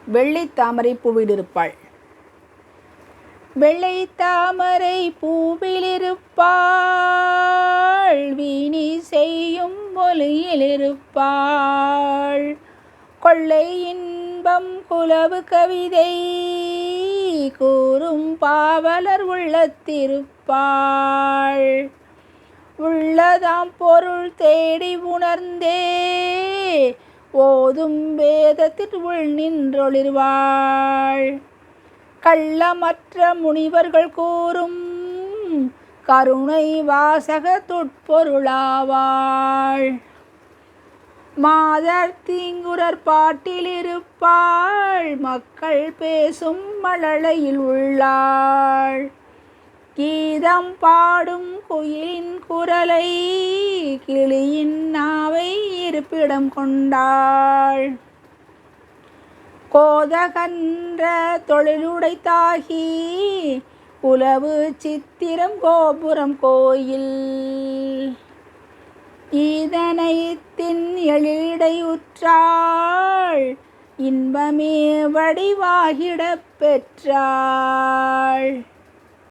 வெள்ளை தாமரை பூவிலிருப்பாள். வெள்ளை தாமரை பூவிலிருப்பாள், வீணி செய்யும் ஒலியிலிருப்பாள். கொள்ளை இன்பம் குலவு கவிதை கூறும் பாவலர் உள்ளத்திருப்பாள். உள்ளதாம் பொருள் தேடி உணர்ந்தே ஓதும் வேதத்தில் உள் நின்றொளிர்வாள். கள்ளமற்ற முனிவர்கள் கூறும் கருணை வாசக துட்பொருளாவாள். மாதர் தீங்குரற் பாட்டிலிருப்பாள், மக்கள் பேசும் மழலையில் உள்ளாள். கீதம் பாடும் குயிலின் குரலை கிளியின் நாவை இருப்பிடம் கொண்டாள். கோதகன்ற தொழிலுடைத்தாகி உலவு சித்திரம் கோபுரம் கோயில். ஈதனைத்தின் எழிடையுற்றாள், இன்பமே வடிவாகிடப் பெற்றாள்.